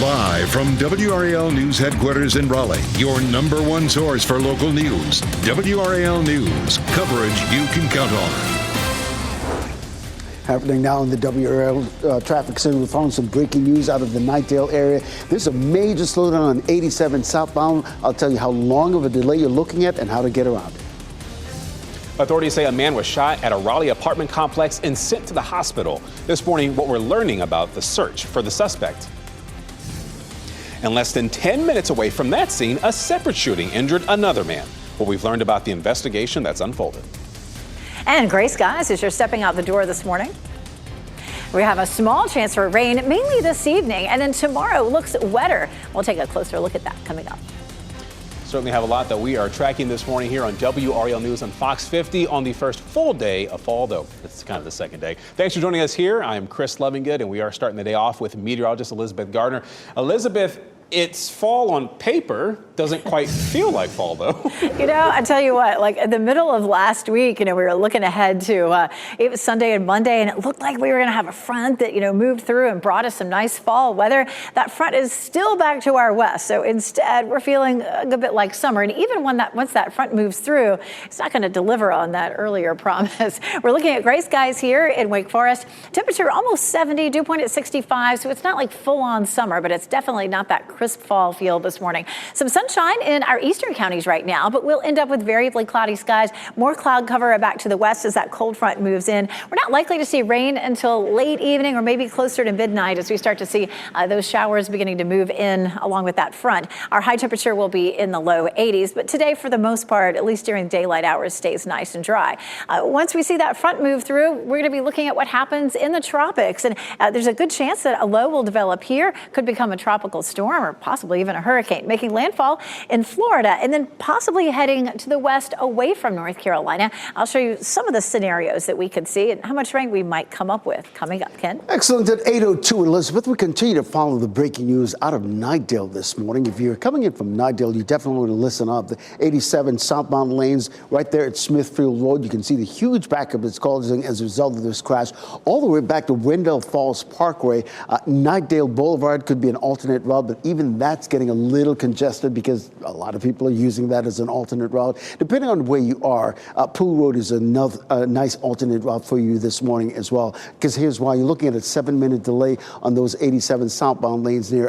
Live from WRAL News Headquarters in Raleigh, your number one source for local news. WRAL News, coverage you can count on. Happening now in the WRAL traffic center. We're following some breaking news out of the Knightdale area. There's a major slowdown on 87 southbound. I'll tell you how long of a delay you're looking at and how to get around it. Authorities say a man was shot at a Raleigh apartment complex and sent to the hospital. This morning, what we're learning about the search for the suspect. And less than 10 minutes away from that scene, a separate shooting injured another man. What we've learned about the investigation that's unfolded. And gray skies as you're stepping out the door this morning. We have a small chance for rain, mainly this evening, and then tomorrow looks wetter. We'll take a closer look at that coming up. Certainly have a lot that we are tracking this morning here on WRAL News on Fox 50 on the first full day of fall, though it's kind of the second day. Thanks for joining us here. I am Chris Lovingood, and we are starting the day off with meteorologist Elizabeth Gardner. Elizabeth, it's fall on paper. Doesn't quite feel like fall, though. You know, I tell you what, like in the middle of last week, we were looking ahead to it was Sunday and Monday, and it looked like we were going to have a front that, moved through and brought us some nice fall weather. That front is still back to our west. So instead, we're feeling a bit like summer. And even once that front moves through, it's not going to deliver on that earlier promise. We're looking at gray skies here in Wake Forest. Temperature almost 70, dew point at 65. So it's not like full on summer, but it's definitely not that crisp fall feel this morning. Some sunshine in our eastern counties right now, but we'll end up with variably cloudy skies. More cloud cover back to the west as that cold front moves in. We're not likely to see rain until late evening or maybe closer to midnight as we start to see those showers beginning to move in along with that front. Our high temperature will be in the low 80s, but today for the most part, at least during daylight hours, stays nice and dry. Once we see that front move through, we're going to be looking at what happens in the tropics, and there's a good chance that a low will develop here, could become a tropical storm or possibly even a hurricane, making landfall in Florida and then possibly heading to the west away from North Carolina. I'll show you some of the scenarios that we could see and how much rain we might come up with coming up. Ken? Excellent. At 8:02, Elizabeth, we continue to follow the breaking news out of Knightdale this morning. If you're coming in from Knightdale, you definitely want to listen up. The 87 southbound lanes right there at Smithfield Road. You can see the huge backup it's causing as a result of this crash all the way back to Wendell Falls Parkway. Knightdale Boulevard could be an alternate route, but even that's getting a little congested because a lot of people are using that as an alternate route. Depending on where you are, Pool Road is another nice alternate route for you this morning as well. Because here's why: you're looking at a 7-minute delay on those 87 southbound lanes there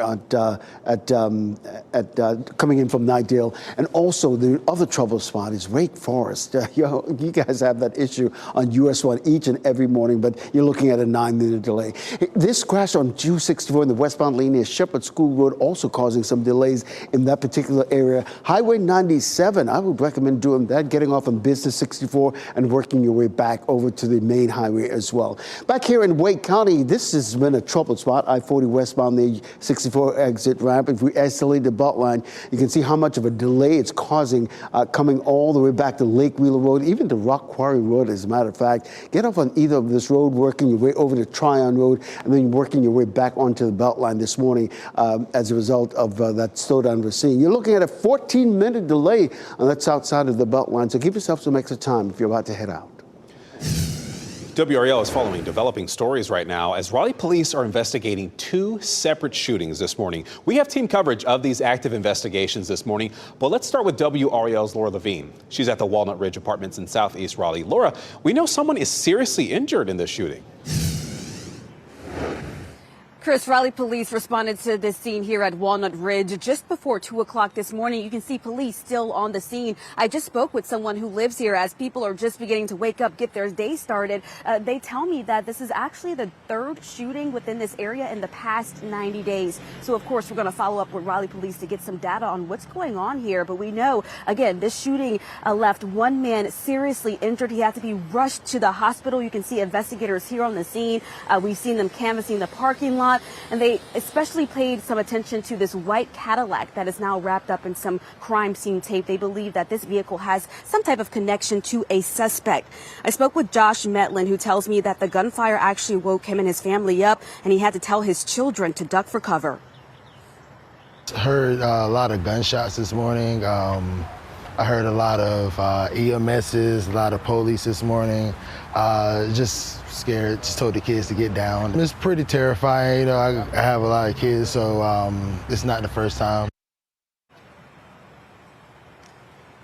coming in from Knightdale. And also the other trouble spot is Wake Forest. You guys have that issue on US 1 each and every morning, but you're looking at a 9-minute delay. This crash on 264 in the westbound lane near Shepherd School Road also causing some delays in that particular area. Highway 97, I would recommend doing that, getting off on Business 64 and working your way back over to the main highway as well. Back here in Wake County, this has been a trouble spot. I-40 westbound, the 64 exit ramp. If we isolate the belt line, you can see how much of a delay it's causing coming all the way back to Lake Wheeler Road, even to Rock Quarry Road, as a matter of fact. Get off on either of this road, working your way over to Tryon Road, and then working your way back onto the belt line this morning as a result of that slowdown we're seeing. You're looking at a 14-minute delay on that south side of the belt line, so give yourself some extra time if you're about to head out. WRAL is following developing stories right now as Raleigh police are investigating 2 separate shootings this morning. We have team coverage of these active investigations this morning, but let's start with WRAL's Laura Levine. She's at the Walnut Ridge Apartments in Southeast Raleigh. Laura, we know someone is seriously injured in this shooting. Chris, Raleigh police responded to this scene here at Walnut Ridge just before 2 o'clock this morning. You can see police still on the scene. I just spoke with someone who lives here as people are just beginning to wake up, get their day started. They tell me that this is actually the 3rd shooting within this area in the past 90 days. So, of course, we're going to follow up with Raleigh police to get some data on what's going on here. But we know, again, this shooting left one man seriously injured. He had to be rushed to the hospital. You can see investigators here on the scene. We've seen them canvassing the parking lot. And they especially paid some attention to this white Cadillac that is now wrapped up in some crime scene tape. They believe that this vehicle has some type of connection to a suspect. I spoke with Josh Metlin, who tells me that the gunfire actually woke him and his family up, and he had to tell his children to duck for cover. Heard a lot of gunshots this morning. I heard a lot of EMSs, a lot of police this morning. Just scared, just told the kids to get down. It's pretty terrifying. You know, I have a lot of kids, so it's not the first time.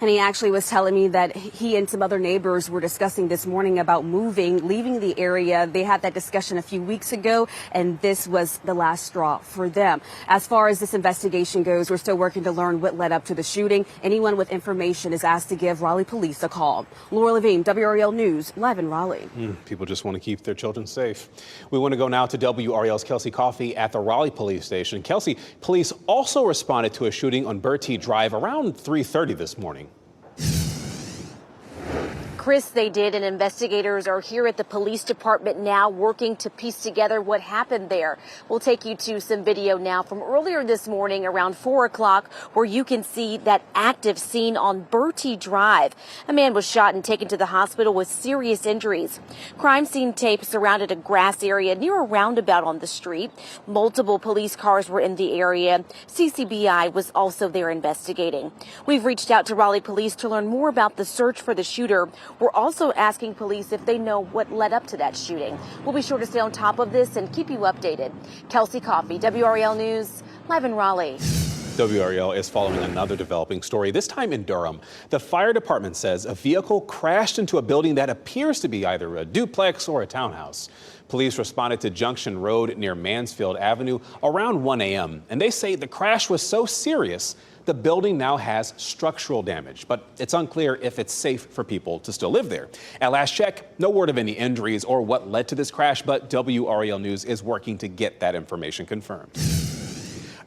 And he actually was telling me that he and some other neighbors were discussing this morning about leaving the area. They had that discussion a few weeks ago, and this was the last straw for them. As far as this investigation goes, we're still working to learn what led up to the shooting. Anyone with information is asked to give Raleigh police a call. Laura Levine, WRAL News, live in Raleigh. People just want to keep their children safe. We want to go now to WRAL's Kelsey Coffey at the Raleigh police station. Kelsey, police also responded to a shooting on Bertie Drive around 3:30 this morning. Chris, they did, and investigators are here at the police department now working to piece together what happened there. We'll take you to some video now from earlier this morning around 4 o'clock where you can see that active scene on Bertie Drive. A man was shot and taken to the hospital with serious injuries. Crime scene tape surrounded a grass area near a roundabout on the street. Multiple police cars were in the area. CCBI was also there investigating. We've reached out to Raleigh police to learn more about the search for the shooter. We're also asking police if they know what led up to that shooting. We'll be sure to stay on top of this and keep you updated. Kelsey Coffey, WRAL News, live in Raleigh. WRAL is following another developing story, this time in Durham. The fire department says a vehicle crashed into a building that appears to be either a duplex or a townhouse. Police responded to Junction Road near Mansfield Avenue around 1 a.m. and they say the crash was so serious the building now has structural damage, but it's unclear if it's safe for people to still live there. At last check, no word of any injuries or what led to this crash, but WRAL News is working to get that information confirmed.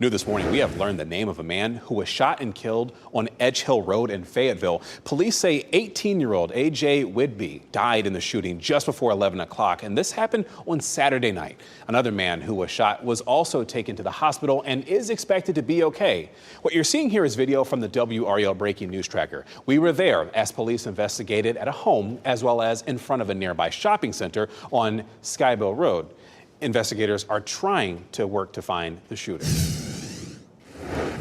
New this morning, we have learned the name of a man who was shot and killed on Edge Hill Road in Fayetteville. Police say 18-year-old A.J. Whidbey died in the shooting just before 11 o'clock, and this happened on Saturday night. Another man who was shot was also taken to the hospital and is expected to be okay. What you're seeing here is video from the WRAL Breaking News Tracker. We were there as police investigated at a home as well as in front of a nearby shopping center on Skybill Road. Investigators are trying to work to find the shooter.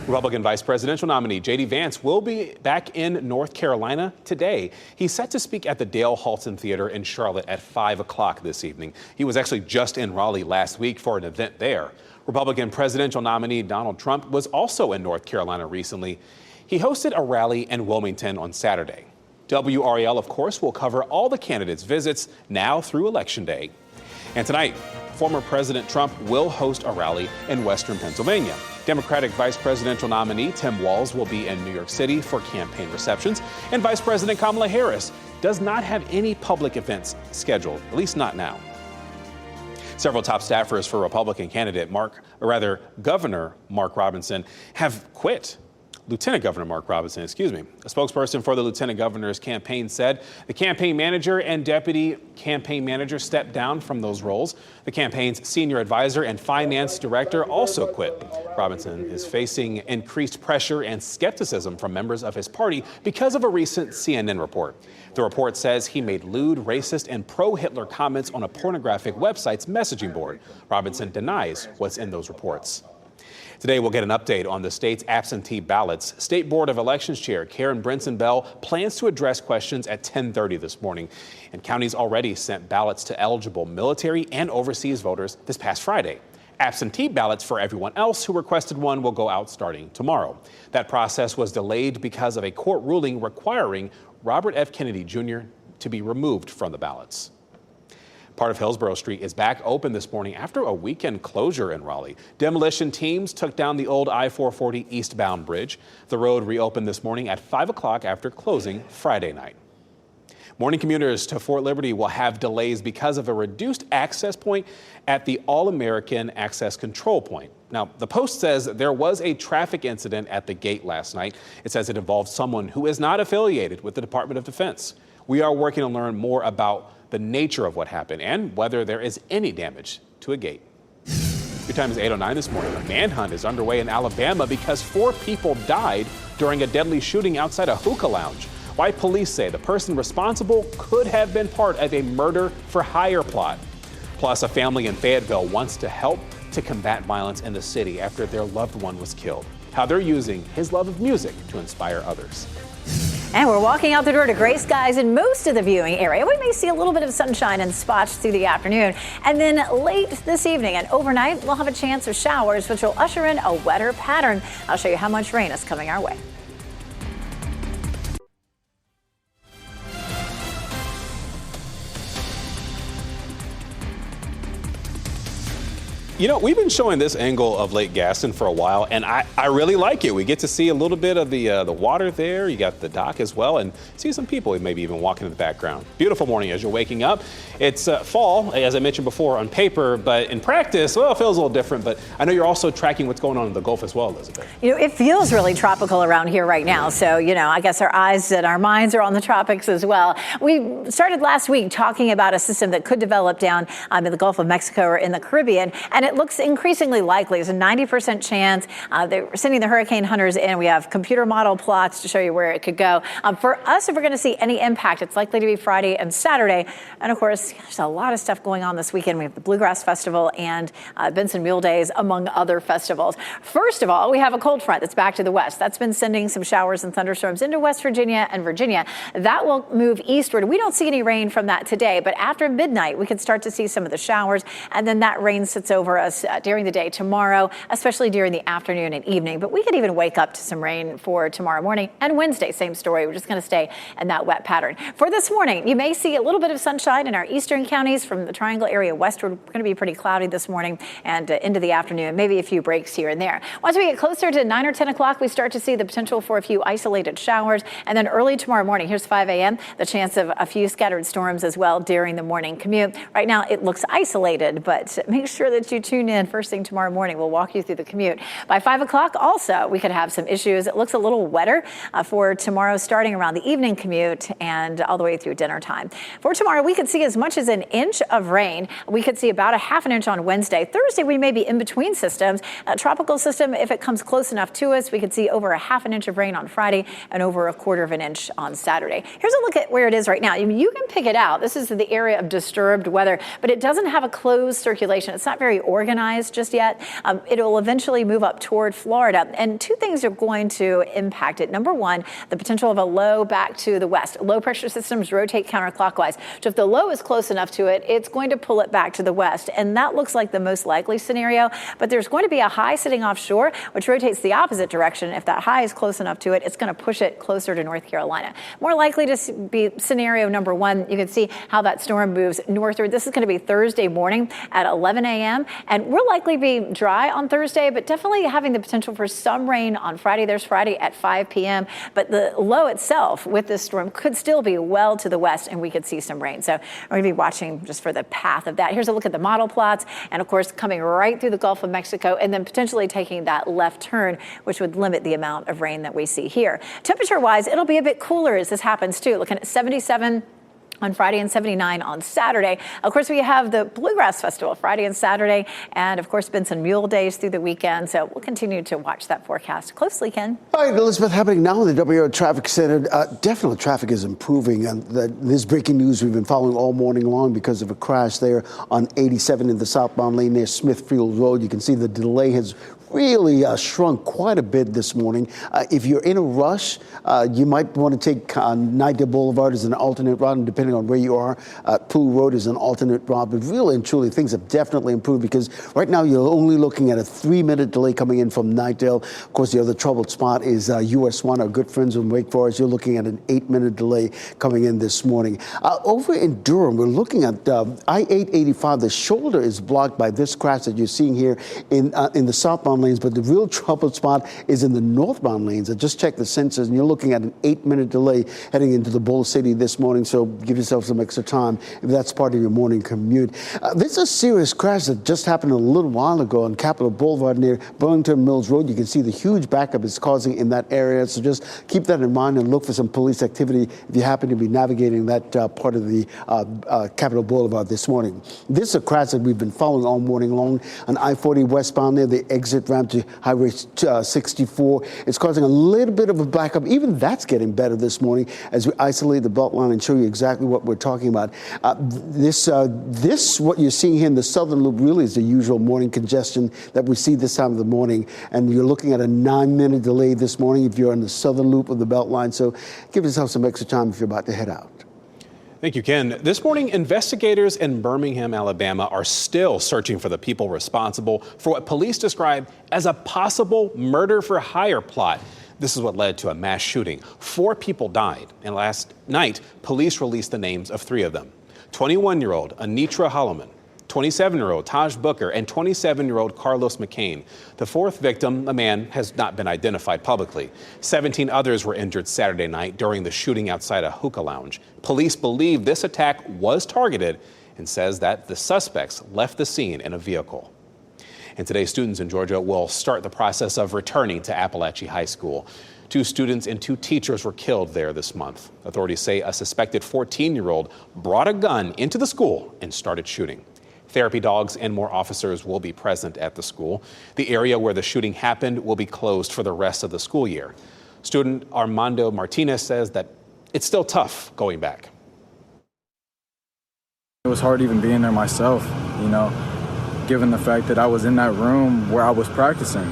Republican vice presidential nominee J.D. Vance will be back in North Carolina today. He's set to speak at the Dale Halton Theater in Charlotte at 5 o'clock this evening. He was actually just in Raleigh last week for an event there. Republican presidential nominee Donald Trump was also in North Carolina recently. He hosted a rally in Wilmington on Saturday. WRAL, of course, will cover all the candidates' visits now through Election Day. And tonight, former President Trump will host a rally in Western Pennsylvania. Democratic Vice Presidential nominee Tim Walz will be in New York City for campaign receptions, and Vice President Kamala Harris does not have any public events scheduled, at least not now. Several top staffers for Republican candidate Governor Mark Robinson have quit. Lieutenant Governor Mark Robinson, A spokesperson for the Lieutenant Governor's campaign said the campaign manager and deputy campaign manager stepped down from those roles. The campaign's senior advisor and finance director also quit. Robinson is facing increased pressure and skepticism from members of his party because of a recent CNN report. The report says he made lewd, racist, and pro-Hitler comments on a pornographic website's messaging board. Robinson denies what's in those reports. Today, we'll get an update on the state's absentee ballots. State Board of Elections Chair Karen Brinson-Bell plans to address questions at 10:30 this morning. And counties already sent ballots to eligible military and overseas voters this past Friday. Absentee ballots for everyone else who requested one will go out starting tomorrow. That process was delayed because of a court ruling requiring Robert F. Kennedy Jr. to be removed from the ballots. Part of Hillsborough Street is back open this morning after a weekend closure in Raleigh. Demolition teams took down the old I-440 eastbound bridge. The road reopened this morning at 5 o'clock after closing Friday night. Morning commuters to Fort Liberty will have delays because of a reduced access point at the All-American Access Control Point. Now, the Post says there was a traffic incident at the gate last night. It says it involved someone who is not affiliated with the Department of Defense. We are working to learn more about the nature of what happened and whether there is any damage to a gate. Your time is 8:09 this morning. A manhunt is underway in Alabama because 4 people died during a deadly shooting outside a hookah lounge. Why police say the person responsible could have been part of a murder-for-hire plot. Plus, a family in Fayetteville wants to help to combat violence in the city after their loved one was killed. How they're using his love of music to inspire others. And we're walking out the door to gray skies in most of the viewing area. We may see a little bit of sunshine in spots through the afternoon. And then late this evening and overnight, we'll have a chance of showers, which will usher in a wetter pattern. I'll show you how much rain is coming our way. You know, we've been showing this angle of Lake Gaston for a while, and I really like it. We get to see a little bit of the water there. You got the dock as well, and see some people maybe even walking in the background. Beautiful morning as you're waking up. It's fall, as I mentioned before, on paper, but in practice, well, it feels a little different. But I know you're also tracking what's going on in the Gulf as well, Elizabeth. You know, it feels really tropical around here right now. So, you know, I guess our eyes and our minds are on the tropics as well. We started last week talking about a system that could develop down in the Gulf of Mexico or in the Caribbean, and it looks increasingly likely. It's a 90% chance. They're sending the hurricane hunters in. We have computer model plots to show you where it could go. For us, if we're going to see any impact, it's likely to be Friday and Saturday. And of course, there's a lot of stuff going on this weekend. We have the Bluegrass Festival and Benson Mule Days, among other festivals. First of all, we have a cold front that's back to the west. That's been sending some showers and thunderstorms into West Virginia and Virginia. That will move eastward. We don't see any rain from that today, but after midnight, we could start to see some of the showers, and then that rain sits over us during the day tomorrow, especially during the afternoon and evening. But we could even wake up to some rain for tomorrow morning and Wednesday. Same story. We're just going to stay in that wet pattern. For this morning, you may see a little bit of sunshine in our eastern counties from the Triangle area westward. We're going to be pretty cloudy this morning and into the afternoon, maybe a few breaks here and there. Once we get closer to 9 or 10 o'clock, we start to see the potential for a few isolated showers. And then early tomorrow morning, here's 5 a.m., the chance of a few scattered storms as well during the morning commute. Right now, it looks isolated, but make sure that you tune in first thing tomorrow morning. We'll walk you through the commute. By 5 o'clock, also, we could have some issues. It looks a little wetter for tomorrow, starting around the evening commute and all the way through dinner time. For tomorrow, we could see as much as an inch of rain. We could see about a half an inch on Wednesday. Thursday, we may be in between systems. A tropical system, if it comes close enough to us, we could see over a half an inch of rain on Friday and over a quarter of an inch on Saturday. Here's a look at where it is right now. You can pick it out. This is the area of disturbed weather, but it doesn't have a closed circulation. It's not very organized just yet. It will eventually move up toward Florida. And two things are going to impact it. Number one, the potential of a low back to the west. Low pressure systems rotate counterclockwise. So if the low is close enough to it, it's going to pull it back to the west. And that looks like the most likely scenario. But there's going to be a high sitting offshore, which rotates the opposite direction. If that high is close enough to it, it's going to push it closer to North Carolina. More likely to be scenario number one. You can see how that storm moves northward. This is going to be Thursday morning at 11 a.m. And we'll likely be dry on Thursday, but definitely having the potential for some rain on Friday. There's Friday at 5 p.m. But the low itself with this storm could still be well to the west, and we could see some rain. So we're going to be watching just for the path of that. Here's a look at the model plots, and of course coming right through the Gulf of Mexico and then potentially taking that left turn, which would limit the amount of rain that we see here. Temperature-wise, it'll be a bit cooler as this happens too. Looking at 77 on Friday and 79 on Saturday. Of course, we have the Bluegrass Festival Friday and Saturday, and of course, Benson Mule Days through the weekend. So we'll continue to watch that forecast closely, Ken. All right, Elizabeth, happening now in the WRAL Traffic Center. Definitely traffic is improving. And this breaking news we've been following all morning long because of a crash there on 87 in the southbound lane near Smithfield Road. You can see the delay has really shrunk quite a bit this morning. If you're in a rush, you might want to take Nightdale Boulevard as an alternate route, and depending on where you are, Poole Road is an alternate route. But really and truly, things have definitely improved because right now you're only looking at a 3-minute delay coming in from Nightdale. Of course, the other troubled spot is US 1, our good friends in Wake Forest. You're looking at an 8-minute delay coming in this morning. Over in Durham, we're looking at I-885. The shoulder is blocked by this crash that you're seeing here in the southbound lanes, but the real troubled spot is in the northbound lanes. I just checked the sensors, and you're looking at an 8-minute delay heading into the Bull City this morning, so give yourself some extra time if that's part of your morning commute. This is a serious crash that just happened a little while ago on Capitol Boulevard near Burlington Mills Road. You can see the huge backup it's causing in that area, so just keep that in mind and look for some police activity if you happen to be navigating that part of the Capitol Boulevard this morning. This is a crash that we've been following all morning long on I-40 westbound near the exit ramp to Highway 64. It's causing a little bit of a backup. Even that's getting better this morning as we isolate the belt line and show you exactly what we're talking about. This, what you're seeing here in the southern loop really is the usual morning congestion that we see this time of the morning. And you're looking at a 9-minute delay this morning if you're in the southern loop of the Beltline. So give yourself some extra time if you're about to head out. Thank you, Ken. This morning, investigators in Birmingham, Alabama are still searching for the people responsible for what police describe as a possible murder-for-hire plot. This is what led to a mass shooting. 4 people died, and last night, police released the names of 3 of them. 21-year-old Anitra Holloman, 27-year-old Taj Booker, and 27-year-old Carlos McCain. The 4th victim, a man, has not been identified publicly. 17 others were injured Saturday night during the shooting outside a hookah lounge. Police believe this attack was targeted and says that the suspects left the scene in a vehicle. And today, students in Georgia will start the process of returning to Appalachia High School. 2 students and 2 teachers were killed there this month. Authorities say a suspected 14-year-old brought a gun into the school and started shooting. Therapy dogs and more officers will be present at the school. The area where the shooting happened will be closed for the rest of the school year. Student Armando Martinez says that it's still tough going back. It was hard even being there myself, given the fact that I was in that room where I was practicing,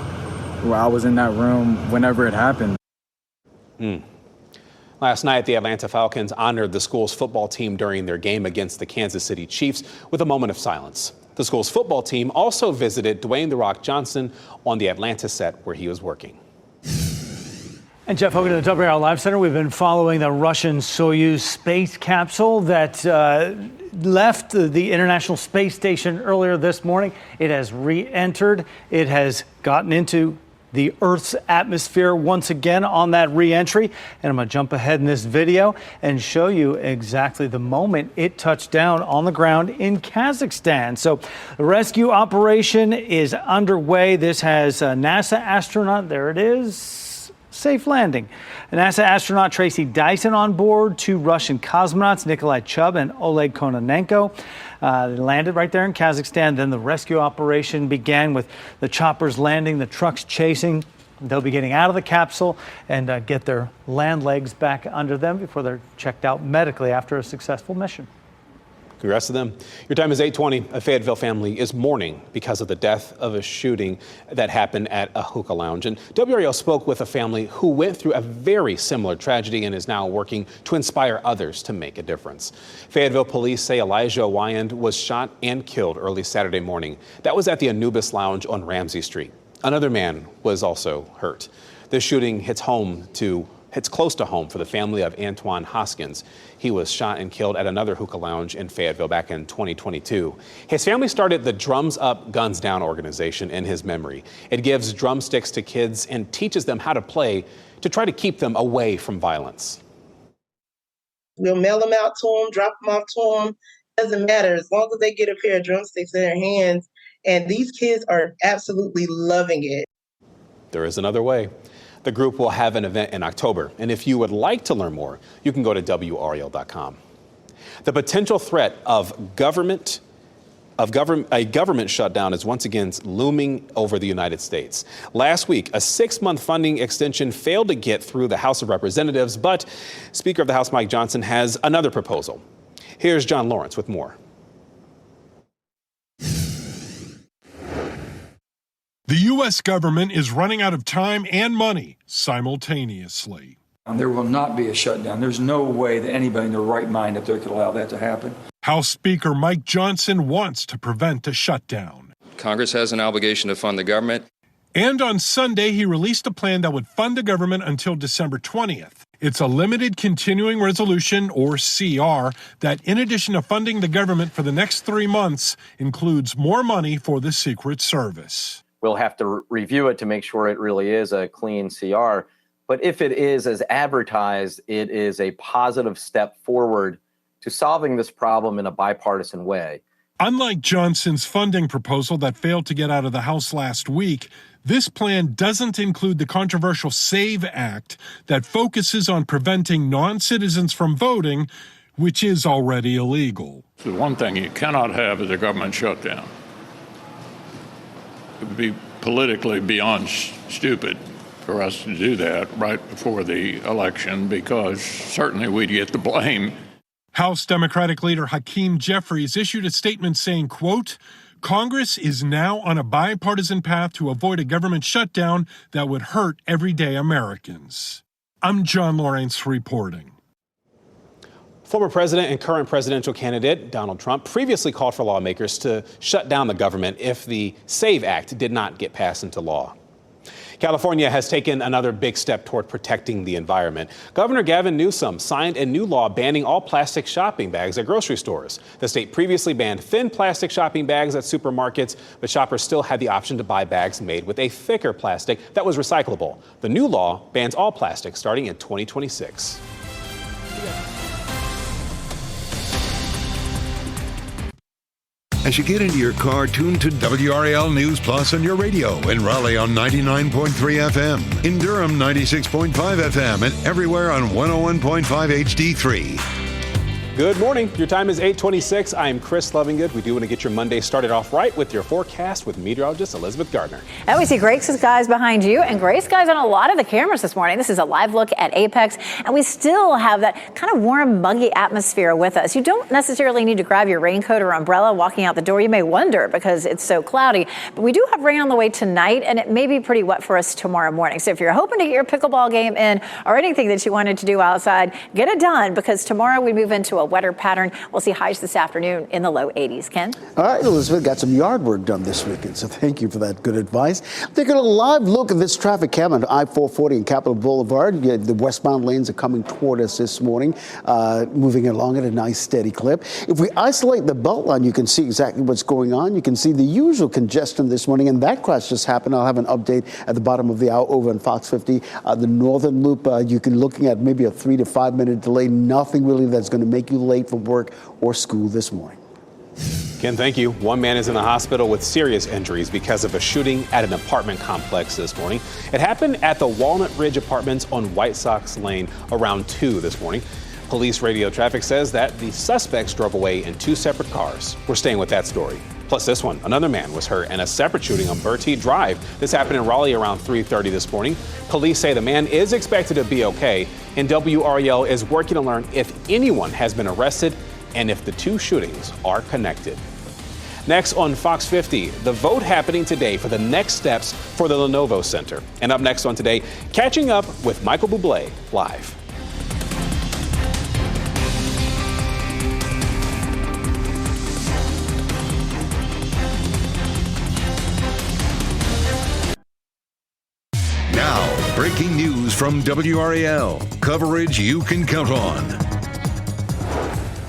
where I was in that room whenever it happened. Last night, the Atlanta Falcons honored the school's football team during their game against the Kansas City Chiefs with a moment of silence. The school's football team also visited Dwayne "The Rock" Johnson on the Atlanta set where he was working. And Jeff Hogan at the WRAL Live Center. We've been following the Russian Soyuz space capsule that left the International Space Station earlier this morning. It has re-entered. It has gotten into the Earth's atmosphere once again on that re-entry. And I'm going to jump ahead in this video and show you exactly the moment it touched down on the ground in Kazakhstan. So the rescue operation is underway. This has a NASA astronaut. There it is. Safe landing. NASA astronaut Tracy Dyson on board, 2 Russian cosmonauts, Nikolai Chubb and Oleg Kononenko. They landed right there in Kazakhstan. Then the rescue operation began with the choppers landing, the trucks chasing. They'll be getting out of the capsule and get their land legs back under them before they're checked out medically after a successful mission. Congrats to them. Your time is 8:20. A Fayetteville family is mourning because of the death of a shooting that happened at a hookah lounge. And WRAL spoke with a family who went through a very similar tragedy and is now working to inspire others to make a difference. Fayetteville police say Elijah Wyand was shot and killed early Saturday morning. That was at the Anubis Lounge on Ramsey Street. Another man was also hurt. This shooting hits close to home for the family of Antoine Hoskins. He was shot and killed at another hookah lounge in Fayetteville back in 2022. His family started the Drums Up, Guns Down organization in his memory. It gives drumsticks to kids and teaches them how to play to try to keep them away from violence. We'll mail them out to them, drop them off to them. Doesn't matter as long as they get a pair of drumsticks in their hands. And these kids are absolutely loving it. There is another way. The group will have an event in October, and if you would like to learn more, you can go to WRAL.com. The potential threat of a government shutdown is once again looming over the United States. Last week, a 6-month funding extension failed to get through the House of Representatives, but Speaker of the House Mike Johnson has another proposal. Here's John Lawrence with more. The U.S. government is running out of time and money simultaneously. There will not be a shutdown. There's no way that anybody in their right mind up there could allow that to happen. House Speaker Mike Johnson wants to prevent a shutdown. Congress has an obligation to fund the government. And on Sunday, he released a plan that would fund the government until December 20th. It's a limited continuing resolution, or CR, that in addition to funding the government for the next 3 months, includes more money for the Secret Service. We'll have to review it to make sure it really is a clean CR. But if it is as advertised, it is a positive step forward to solving this problem in a bipartisan way. Unlike Johnson's funding proposal that failed to get out of the House last week, this plan doesn't include the controversial SAVE Act that focuses on preventing non-citizens from voting, which is already illegal. So one thing you cannot have is a government shutdown. It would be politically beyond stupid for us to do that right before the election, because certainly we'd get the blame. House Democratic leader Hakeem Jeffries issued a statement saying, quote, Congress is now on a bipartisan path to avoid a government shutdown that would hurt everyday Americans. I'm John Lawrence reporting. Former president and current presidential candidate Donald Trump previously called for lawmakers to shut down the government if the SAVE Act did not get passed into law. California has taken another big step toward protecting the environment. Governor Gavin Newsom signed a new law banning all plastic shopping bags at grocery stores. The state previously banned thin plastic shopping bags at supermarkets, but shoppers still had the option to buy bags made with a thicker plastic that was recyclable. The new law bans all plastic starting in 2026. As you get into your car, tune to WRAL News Plus on your radio. In Raleigh on 99.3 FM. In Durham, 96.5 FM. And everywhere on 101.5 HD3. Good morning. Your time is 8:26. I am Chris Lovingood. We do want to get your Monday started off right with your forecast with meteorologist Elizabeth Gardner. And we see gray skies behind you and gray skies on a lot of the cameras this morning. This is a live look at Apex, and we still have that kind of warm, muggy atmosphere with us. You don't necessarily need to grab your raincoat or umbrella walking out the door. You may wonder because it's so cloudy, but we do have rain on the way tonight, and it may be pretty wet for us tomorrow morning. So if you're hoping to get your pickleball game in or anything that you wanted to do outside, get it done, because tomorrow we move into a wetter pattern. We'll see highs this afternoon in the low 80s. Ken? All right, Elizabeth, got some yard work done this weekend, so thank you for that good advice. Taking a live look at this traffic cam on I-440 and Capitol Boulevard. The westbound lanes are coming toward us this morning, moving along at a nice steady clip. If we isolate the belt line, you can see exactly what's going on. You can see the usual congestion this morning, and that crash just happened. I'll have an update at the bottom of the hour over on Fox 50. The northern loop, you can looking at maybe a 3 to 5 minute delay. Nothing really that's going to make you late for work or school this morning. Ken, thank you. One man is in the hospital with serious injuries because of a shooting at an apartment complex this morning. It happened at the Walnut Ridge Apartments on White Sox Lane around 2 this morning. Police radio traffic says that the suspects drove away in 2 separate cars. We're staying with that story. Plus this one, another man was hurt in a separate shooting on Bertie Drive. This happened in Raleigh around 3:30 this morning. Police say the man is expected to be okay, and WRAL is working to learn if anyone has been arrested and if the 2 shootings are connected. Next on Fox 50, the vote happening today for the next steps for the Lenovo Center. And up next on Today, catching up with Michael Bublé live. Now, breaking news from WRAL. Coverage you can count on.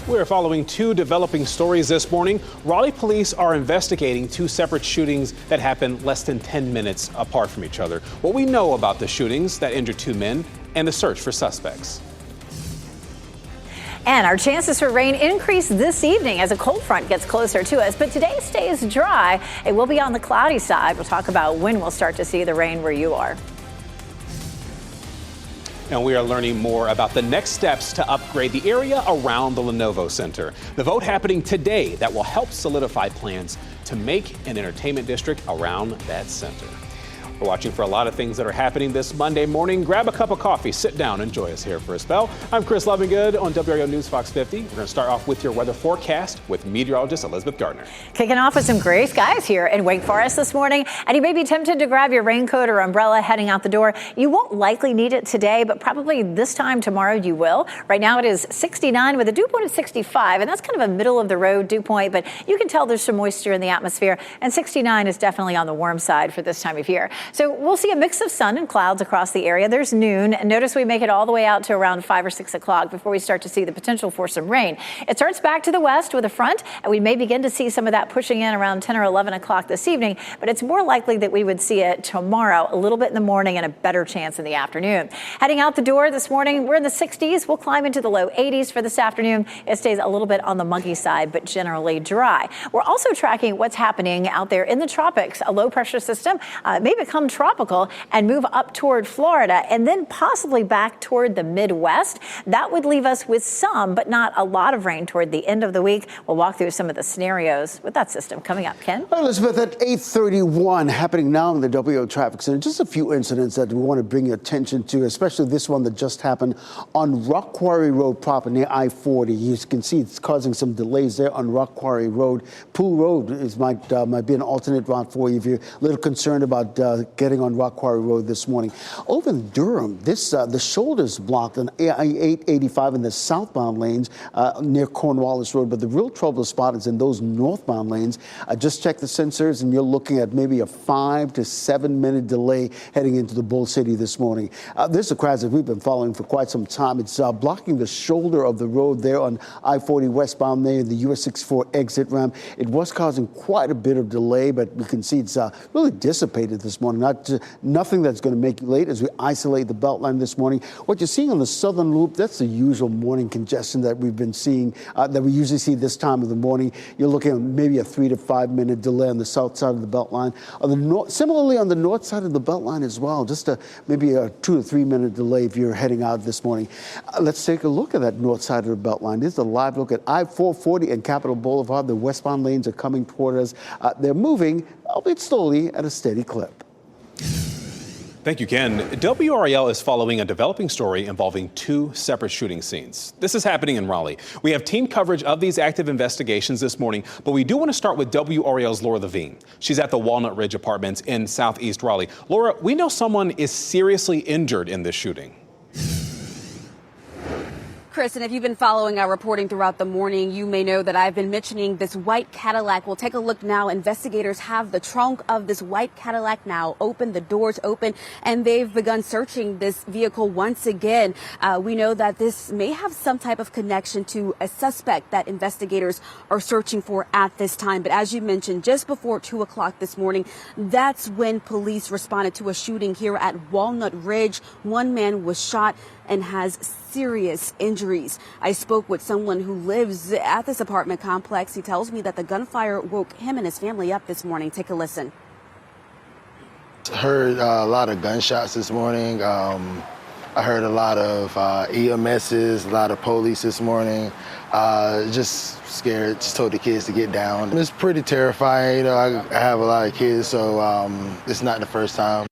We're following 2 developing stories this morning. Raleigh police are investigating 2 separate shootings that happened less than 10 minutes apart from each other. What we know about the shootings that injured 2 men and the search for suspects. And our chances for rain increase this evening as a cold front gets closer to us. But today stays dry. It will be on the cloudy side. We'll talk about when we'll start to see the rain where you are. And we are learning more about the next steps to upgrade the area around the Lenovo Center. The vote happening today that will help solidify plans to make an entertainment district around that center. We're watching for a lot of things that are happening this Monday morning. Grab a cup of coffee, sit down, and join us here for a spell. I'm Chris Lovingood on WRAL News Fox 50. We're going to start off with your weather forecast with meteorologist Elizabeth Gardner. Kicking off with some gray skies here in Wake Forest this morning, and you may be tempted to grab your raincoat or umbrella heading out the door. You won't likely need it today, but probably this time tomorrow you will. Right now it is 69 with a dew point of 65, and that's kind of a middle of the road dew point, but you can tell there's some moisture in the atmosphere, and 69 is definitely on the warm side for this time of year. So we'll see a mix of sun and clouds across the area. There's noon, and notice we make it all the way out to around 5 or 6 o'clock before we start to see the potential for some rain. It starts back to the west with a front, and we may begin to see some of that pushing in around 10 or 11 o'clock this evening, but it's more likely that we would see it tomorrow, a little bit in the morning and a better chance in the afternoon. Heading out the door this morning, we're in the 60s. We'll climb into the low 80s for this afternoon. It stays a little bit on the muggy side, but generally dry. We're also tracking what's happening out there in the tropics. A low pressure system may become tropical and move up toward Florida and then possibly back toward the Midwest. That would leave us with some, but not a lot of rain toward the end of the week. We'll walk through some of the scenarios with that system coming up. Ken? Well, Elizabeth, at 8:31, happening now in the WO traffic center, just a few incidents that we want to bring your attention to, especially this one that just happened on Rock Quarry Road proper near I-40. You can see it's causing some delays there on Rock Quarry Road. Pool Road might be an alternate route for you if you're a little concerned about getting on Rock Quarry Road this morning. Over in Durham, the shoulder's blocked on I-885 in the southbound lanes near Cornwallis Road, but the real trouble spot is in those northbound lanes. Just check the sensors, and you're looking at maybe a 5 to 7 minute delay heading into the Bull City this morning. This is a crash that we've been following for quite some time. It's blocking the shoulder of the road there on I-40 westbound there, the US 64 exit ramp. It was causing quite a bit of delay, but you can see it's really dissipated this morning. Nothing that's going to make you late as we isolate the Beltline this morning. What you're seeing on the southern loop, that's the usual morning congestion that we've been seeing, that we usually see this time of the morning. You're looking at maybe a 3 to 5 minute delay on the south side of the Beltline. Similarly on the north side of the Beltline as well, just maybe a 2 to 3 minute delay if you're heading out this morning. Let's take a look at that north side of the Beltline. This is a live look at I-440 and Capitol Boulevard. The westbound lanes are coming toward us. They're moving, albeit slowly, at a steady clip. Thank you, Ken. WRAL is following a developing story involving 2 separate shooting scenes. This is happening in Raleigh. We have team coverage of these active investigations this morning, but we do want to start with WRAL's Laura Levine. She's at the Walnut Ridge Apartments in Southeast Raleigh. Laura, we know someone is seriously injured in this shooting. Chris, and if you've been following our reporting throughout the morning, you may know that I've been mentioning this white Cadillac. We'll take a look now. Investigators have the trunk of this white Cadillac now open, the doors open, and they've begun searching this vehicle once again. We know that this may have some type of connection to a suspect that investigators are searching for at this time. But as you mentioned, just before 2 o'clock this morning, that's when police responded to a shooting here at Walnut Ridge. One man was shot and has serious injuries. I spoke with someone who lives at this apartment complex. He tells me that the gunfire woke him and his family up this morning. Take a listen. Heard a lot of gunshots this morning. I heard a lot of EMSs, a lot of police this morning. Just scared, just told the kids to get down. It's pretty terrifying. You know, I have a lot of kids, so it's not the first time.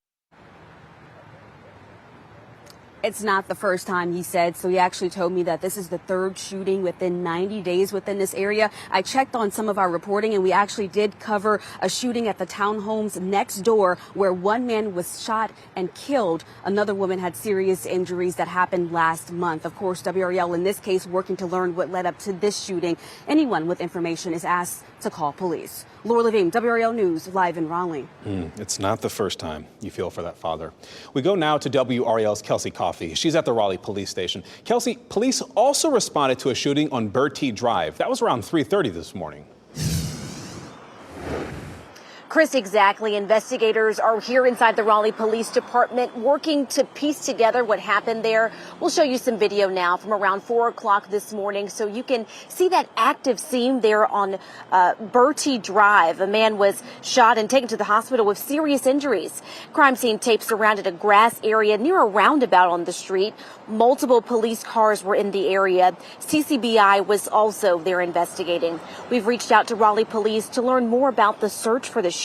It's not the first time, he said. So he actually told me that this is the 3rd shooting within 90 days within this area. I checked on some of our reporting, and we actually did cover a shooting at the townhomes next door where one man was shot and killed. Another woman had serious injuries that happened last month. Of course, WRAL in this case working to learn what led up to this shooting. Anyone with information is asked to call police. Laura Levine, WRAL News, live in Raleigh. It's not the first time. You feel for that father. We go now to WRAL's Kelsey Coffey. She's at the Raleigh Police Station. Kelsey, police also responded to a shooting on Bertie Drive. That was around 3:30 this morning. Chris, exactly. Investigators are here inside the Raleigh Police Department working to piece together what happened there. We'll show you some video now from around 4 o'clock this morning so you can see that active scene there on Bertie Drive. A man was shot and taken to the hospital with serious injuries. Crime scene tape surrounded a grass area near a roundabout on the street. Multiple police cars were in the area. CCBI was also there investigating. We've reached out to Raleigh Police to learn more about the search for the shooter.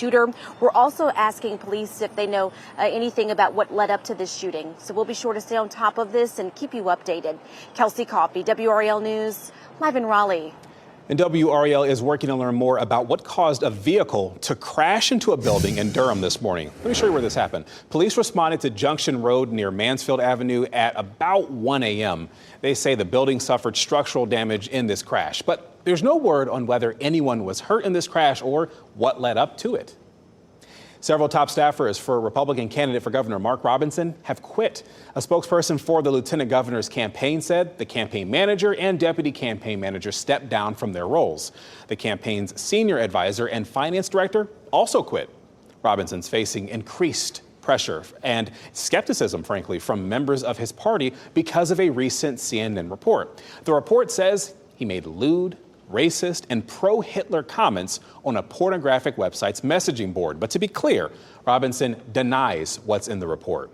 We're also asking police if they know anything about what led up to this shooting. So we'll be sure to stay on top of this and keep you updated. Kelsey Coffey, WRAL News, live in Raleigh. And WRAL is working to learn more about what caused a vehicle to crash into a building in Durham this morning. Let me show you where this happened. Police responded to Junction Road near Mansfield Avenue at about 1 a.m. They say the building suffered structural damage in this crash, but there's no word on whether anyone was hurt in this crash or what led up to it. Several top staffers for Republican candidate for governor Mark Robinson have quit. A spokesperson for the lieutenant governor's campaign said the campaign manager and deputy campaign manager stepped down from their roles. The campaign's senior advisor and finance director also quit. Robinson's facing increased pressure and skepticism, frankly, from members of his party because of a recent CNN report. The report says he made lewd, racist, and pro-Hitler comments on a pornographic website's messaging board. But to be clear, Robinson denies what's in the report.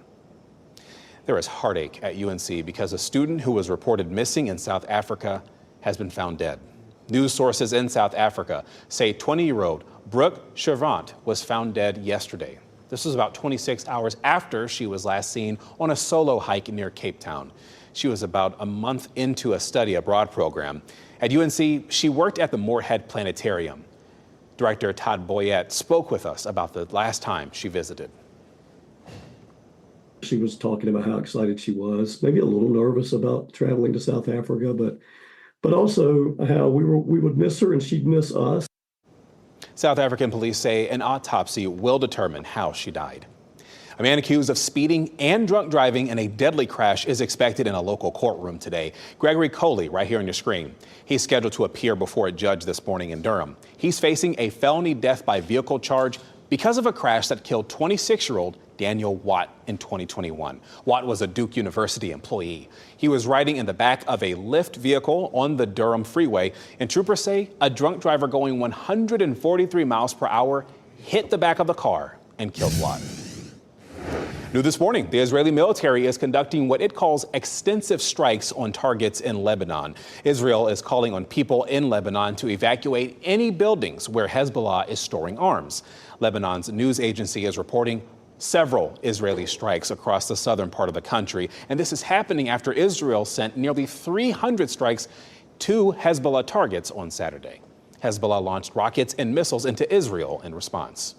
There is heartache at UNC because a student who was reported missing in South Africa has been found dead. News sources in South Africa say 20-year-old Brooke Shervant was found dead yesterday. This was about 26 hours after she was last seen on a solo hike near Cape Town. She was about a month into a study abroad program. At UNC, she worked at the Moorhead Planetarium. Director Todd Boyette spoke with us about the last time she visited. She was talking about how excited she was, maybe a little nervous about traveling to South Africa, but also how we would miss her and she'd miss us. South African police say an autopsy will determine how she died. A man accused of speeding and drunk driving in a deadly crash is expected in a local courtroom today. Gregory Coley, right here on your screen. He's scheduled to appear before a judge this morning in Durham. He's facing a felony death by vehicle charge because of a crash that killed 26-year-old Daniel Watt in 2021. Watt was a Duke University employee. He was riding in the back of a Lyft vehicle on the Durham freeway, and troopers say a drunk driver going 143 miles per hour hit the back of the car and killed Watt. New this morning, the Israeli military is conducting what it calls extensive strikes on targets in Lebanon. Israel is calling on people in Lebanon to evacuate any buildings where Hezbollah is storing arms. Lebanon's news agency is reporting several Israeli strikes across the southern part of the country, and this is happening after Israel sent nearly 300 strikes to Hezbollah targets on Saturday. Hezbollah launched rockets and missiles into Israel in response.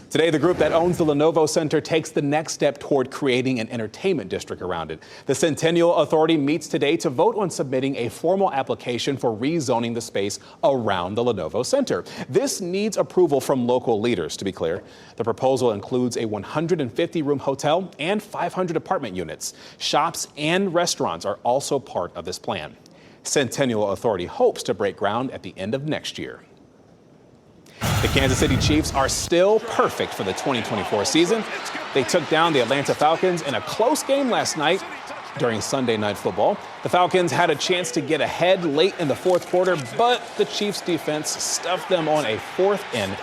Today, the group that owns the Lenovo Center takes the next step toward creating an entertainment district around it. The Centennial Authority meets today to vote on submitting a formal application for rezoning the space around the Lenovo Center. This needs approval from local leaders, to be clear. The proposal includes a 150-room hotel and 500 apartment units. Shops and restaurants are also part of this plan. Centennial Authority hopes to break ground at the end of next year. The Kansas City Chiefs are still perfect for the 2024 season. They took down the Atlanta Falcons in a close game last night during Sunday Night Football. The Falcons had a chance to get ahead late in the fourth quarter, but the Chiefs defense stuffed them on a 4th and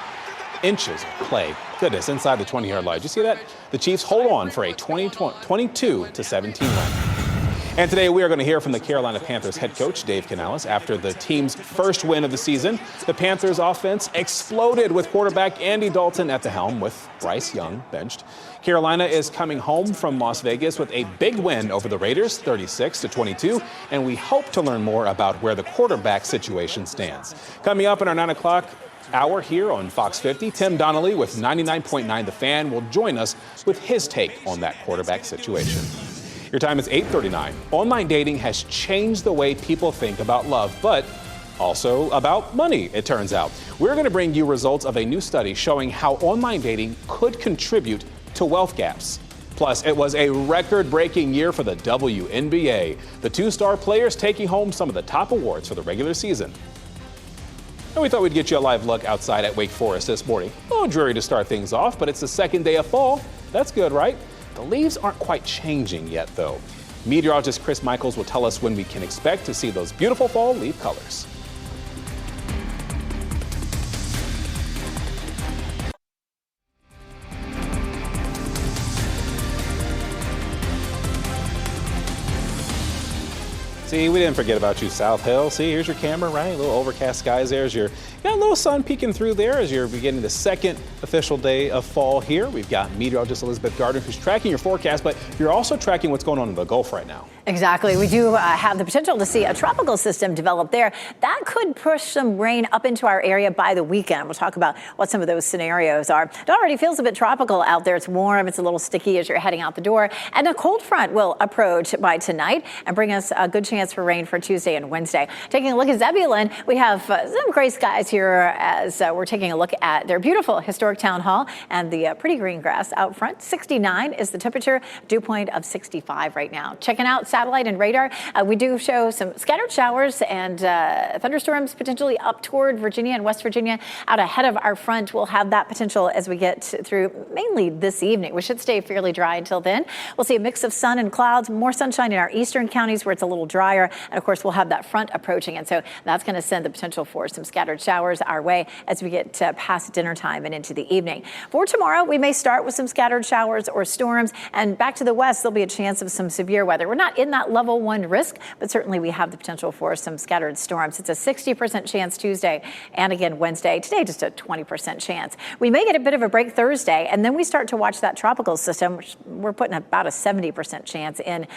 inches of play. Goodness, inside the 20-yard line. Did you see that? The Chiefs hold on for a 22-17 win. And today we are going to hear from the Carolina Panthers head coach, Dave Canales, after the team's first win of the season. The Panthers offense exploded with quarterback Andy Dalton at the helm with Bryce Young benched. Carolina is coming home from Las Vegas with a big win over the Raiders, 36-22, and we hope to learn more about where the quarterback situation stands. Coming up in our 9 o'clock hour here on Fox 50, Tim Donnelly with 99.9 The Fan will join us with his take on that quarterback situation. Your time is 8:39. Online dating has changed the way people think about love, but also about money, it turns out. We're going to bring you results of a new study showing how online dating could contribute to wealth gaps. Plus, it was a record-breaking year for the WNBA. The 2-star players taking home some of the top awards for the regular season. And we thought we'd get you a live look outside at Wake Forest this morning. A little dreary to start things off, but it's the second day of fall. That's good, right? The leaves aren't quite changing yet, though. Meteorologist Chris Michaels will tell us when we can expect to see those beautiful fall leaf colors. See, we didn't forget about you, South Hill. See, here's your camera, right? A little overcast skies there. You got a little sun peeking through there as you're beginning the second official day of fall here. We've got meteorologist Elizabeth Gardner who's tracking your forecast, but you're also tracking what's going on in the Gulf right now. Exactly. We do have the potential to see a tropical system develop there. That could push some rain up into our area by the weekend. We'll talk about what some of those scenarios are. It already feels a bit tropical out there. It's warm. It's a little sticky as you're heading out the door. And a cold front will approach by tonight and bring us a good chance for rain for Tuesday and Wednesday. Taking a look at Zebulon, we have some gray skies here as we're taking a look at their beautiful historic town hall and the pretty green grass out front. 69 is the temperature, dew point of 65 right now. Checking out satellite and radar, we do show some scattered showers and thunderstorms potentially up toward Virginia and West Virginia. Out ahead of our front, we'll have that potential as we get through mainly this evening. We should stay fairly dry until then. We'll see a mix of sun and clouds, more sunshine in our eastern counties where it's a little drier. And of course, we'll have that front approaching. And so that's going to send the potential for some scattered showers our way as we get past dinner time and into the evening. For tomorrow, we may start with some scattered showers or storms. And back to the west, there'll be a chance of some severe weather. We're not in that level 1 risk, but certainly we have the potential for some scattered storms. It's a 60% chance Tuesday and again Wednesday. Today, just a 20% chance. We may get a bit of a break Thursday, and then we start to watch that tropical system, which we're putting about a 70% chance in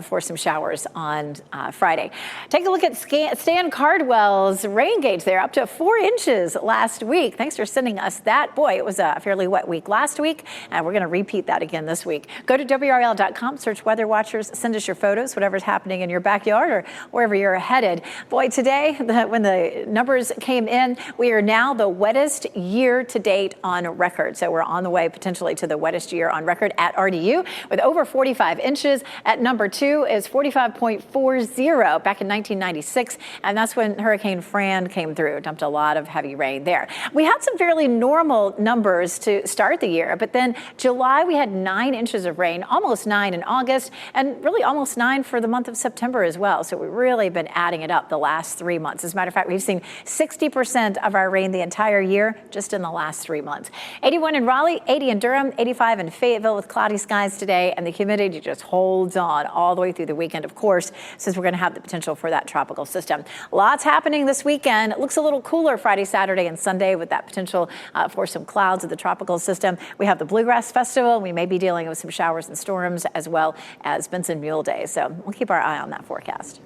for some showers on Friday. Take a look at Stan Cardwell's rain gauge there, up to 4 inches last week. Thanks for sending us that. Boy, it was a fairly wet week last week, and we're going to repeat that again this week. Go to WRAL.com, search Weather Watchers, send us your photos, whatever's happening in your backyard or wherever you're headed. Boy, today, when the numbers came in, we are now the wettest year to date on record. So we're on the way potentially to the wettest year on record at RDU with over 45 inches. At number 2 is 45.40 back in 1996. And that's when Hurricane Fran came through, dumped a lot of heavy rain there. We had some fairly normal numbers to start the year, but then July we had 9 inches of rain, almost 9 in August, and really almost 9 for the month of September as well. So we've really been adding it up the last 3 months. As a matter of fact, we've seen 60% of our rain the entire year just in the last 3 months. 81 in Raleigh, 80 in Durham, 85 in Fayetteville with cloudy skies today, and the humidity just holds on all the way through the weekend, of course, since we're going to have the potential for that tropical system. Lots happening this weekend. It looks a little cooler Friday, Saturday, and Sunday with that potential for some clouds of the tropical system. We have the Bluegrass Festival. We may be dealing with some showers and storms as well as Benson Mule Day. So we'll keep our eye on that forecast.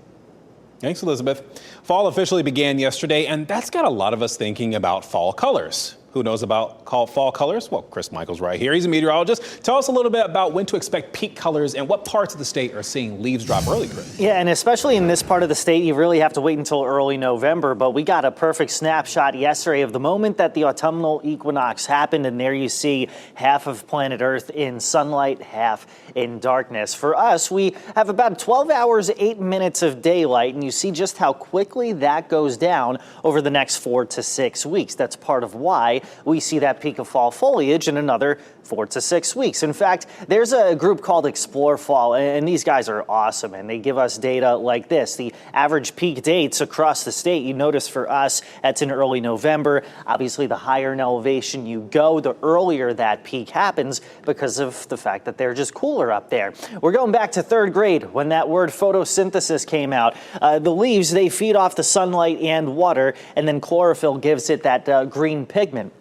Thanks, Elizabeth. Fall officially began yesterday, and that's got a lot of us thinking about fall colors. Who knows about fall colors? Well, Chris Michael's right here. He's a meteorologist. Tell us a little bit about when to expect peak colors and what parts of the state are seeing leaves drop early, Chris. Yeah, and especially in this part of the state, you really have to wait until early November. But we got a perfect snapshot yesterday of the moment that the autumnal equinox happened. And there you see half of planet Earth in sunlight, half in darkness. For us, we have about 12 hours, 8 minutes of daylight. And you see just how quickly that goes down over the next 4 to 6 weeks. That's part of why we see that peak of fall foliage in another 4 to 6 weeks. In fact, there's a group called Explore Fall, and these guys are awesome, and they give us data like this. The average peak dates across the state, you notice for us, that's in early November. Obviously, the higher in elevation you go, the earlier that peak happens because of the fact that they're just cooler up there. We're going back to 3rd grade when that word photosynthesis came out. The leaves, they feed off the sunlight and water, and then chlorophyll gives it that green pigment.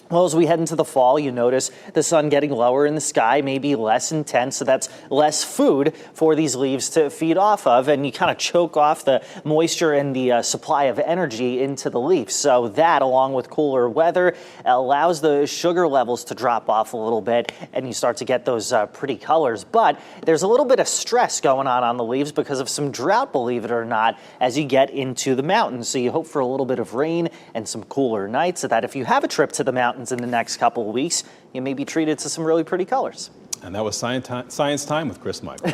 Well, as we head into the fall, you notice the sun getting lower in the sky, maybe less intense, so that's less food for these leaves to feed off of, and you kind of choke off the moisture and the supply of energy into the leaves. So that, along with cooler weather, allows the sugar levels to drop off a little bit, and you start to get those pretty colors. But there's a little bit of stress going on the leaves because of some drought, believe it or not, as you get into the mountains. So you hope for a little bit of rain and some cooler nights so that if you have a trip to the mountains in the next couple of weeks, you may be treated to some really pretty colors. And that was Science Time with Chris Michaels.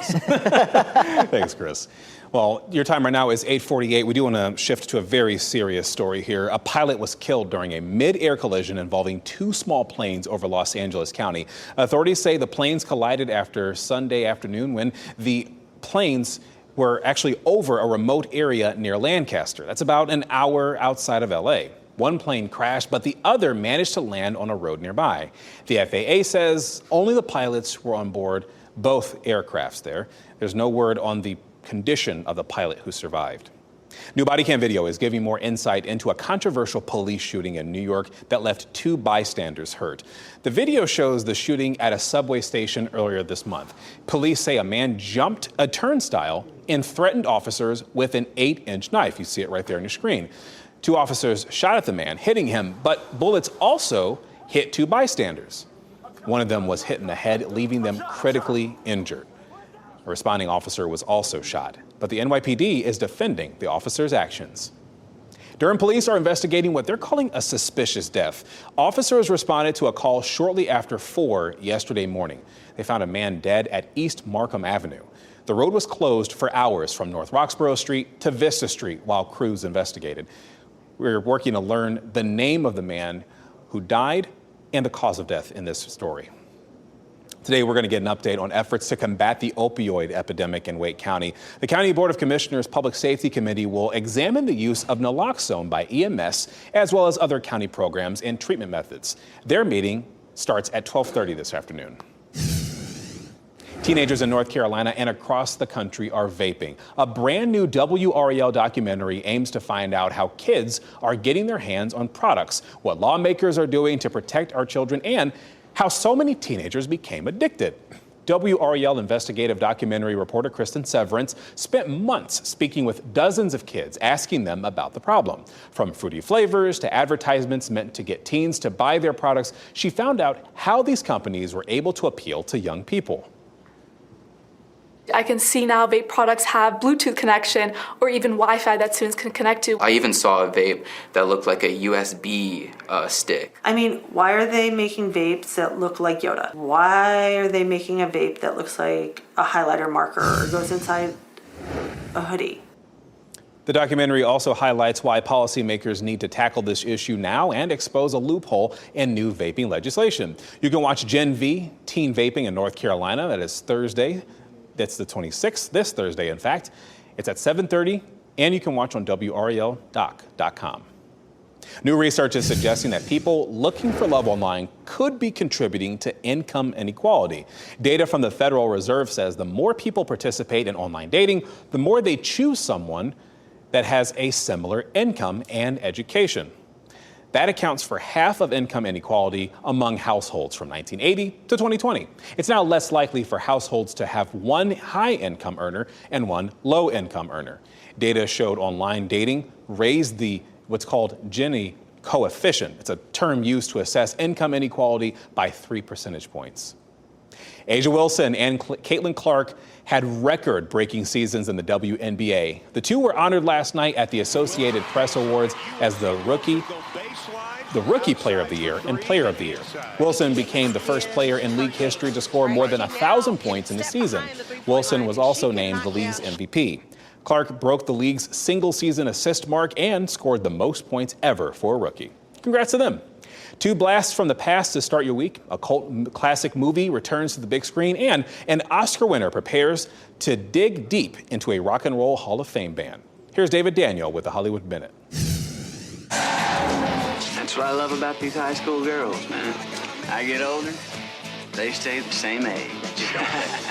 Thanks, Chris. Well, your time right now is 8:48. We do want to shift to a very serious story here. A pilot was killed during a mid-air collision involving 2 small planes over Los Angeles County. Authorities say the planes collided after Sunday afternoon when the planes were actually over a remote area near Lancaster. That's about an hour outside of L.A. One plane crashed, but the other managed to land on a road nearby. The FAA says only the pilots were on board both aircrafts there. There's no word on the condition of the pilot who survived. New body cam video is giving more insight into a controversial police shooting in New York that left 2 bystanders hurt. The video shows the shooting at a subway station earlier this month. Police say a man jumped a turnstile and threatened officers with an 8-inch knife. You see it right there on your screen. 2 officers shot at the man, hitting him, but bullets also hit 2 bystanders. One of them was hit in the head, leaving them critically injured. A responding officer was also shot, but the NYPD is defending the officer's actions. Durham police are investigating what they're calling a suspicious death. Officers responded to a call shortly after 4 yesterday morning. They found a man dead at East Markham Avenue. The road was closed for hours from North Roxborough Street to Vista Street while crews investigated. We're working to learn the name of the man who died and the cause of death in this story. Today, we're going to get an update on efforts to combat the opioid epidemic in Wake County. The County Board of Commissioners Public Safety Committee will examine the use of naloxone by EMS, as well as other county programs and treatment methods. Their meeting starts at 12:30 this afternoon. Teenagers in North Carolina and across the country are vaping. A brand new WRAL documentary aims to find out how kids are getting their hands on products, what lawmakers are doing to protect our children, and how so many teenagers became addicted. WRAL investigative documentary reporter Kristen Severance spent months speaking with dozens of kids, asking them about the problem. From fruity flavors to advertisements meant to get teens to buy their products, she found out how these companies were able to appeal to young people. I can see now vape products have Bluetooth connection or even Wi-Fi that students can connect to. I even saw a vape that looked like a USB stick. I mean, why are they making vapes that look like Yoda? Why are they making a vape that looks like a highlighter marker or goes inside a hoodie? The documentary also highlights why policymakers need to tackle this issue now and expose a loophole in new vaping legislation. You can watch Gen V, teen vaping in North Carolina. That is Thursday. That's the 26th, this Thursday, in fact. It's at 7:30, and you can watch on WRALdoc.com. New research is suggesting that people looking for love online could be contributing to income inequality. Data from the Federal Reserve says the more people participate in online dating, the more they choose someone that has a similar income and education. That accounts for half of income inequality among households from 1980 to 2020. It's now less likely for households to have one high-income earner and one low-income earner. Data showed online dating raised the what's called Gini coefficient. It's a term used to assess income inequality by 3 percentage points. Asia Wilson and Caitlin Clark had record-breaking seasons in the WNBA. The two were honored last night at the Associated Press Awards as the Rookie Player of the Year and Player of the Year. Wilson became the first player in league history to score more than 1,000 points in a season. Wilson was also named the league's MVP. Clark broke the league's single-season assist mark and scored the most points ever for a rookie. Congrats to them. Two blasts from the past to start your week. A cult classic movie returns to the big screen, and an Oscar winner prepares to dig deep into a Rock and Roll Hall of Fame band. Here's David Daniel with the Hollywood Minute. That's what I love about these high school girls, man. I get older, they stay the same age.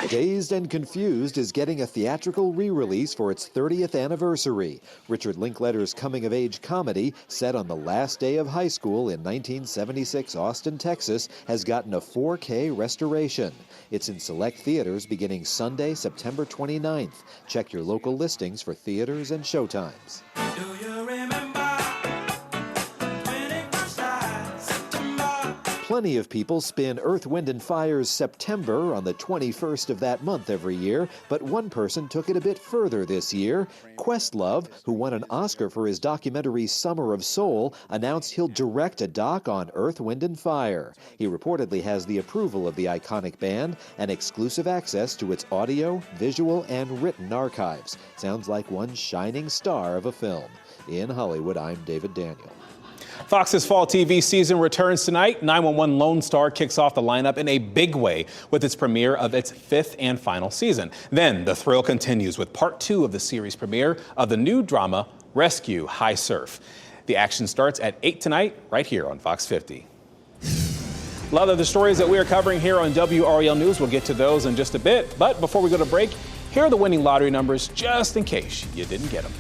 Dazed and Confused is getting a theatrical re-release for its 30th anniversary. Richard Linklater's coming-of-age comedy, set on the last day of high school in 1976 Austin, Texas, has gotten a 4K restoration. It's in select theaters beginning Sunday, September 29th. Check your local listings for theaters and showtimes. Plenty of people spin Earth, Wind & Fire's September on the 21st of that month every year, but one person took it a bit further this year. Questlove, who won an Oscar for his documentary Summer of Soul, announced he'll direct a doc on Earth, Wind & Fire. He reportedly has the approval of the iconic band and exclusive access to its audio, visual, and written archives. Sounds like one shining star of a film. In Hollywood, I'm David Daniel. Fox's fall TV season returns tonight. 911 Lone Star kicks off the lineup in a big way with its premiere of its 5th and final season. Then the thrill continues with part 2 of the series premiere of the new drama Rescue High Surf. The action starts at 8 tonight right here on Fox 50. A lot of the stories that we are covering here on WRAL News, we'll get to those in just a bit. But before we go to break, here are the winning lottery numbers just in case you didn't get them.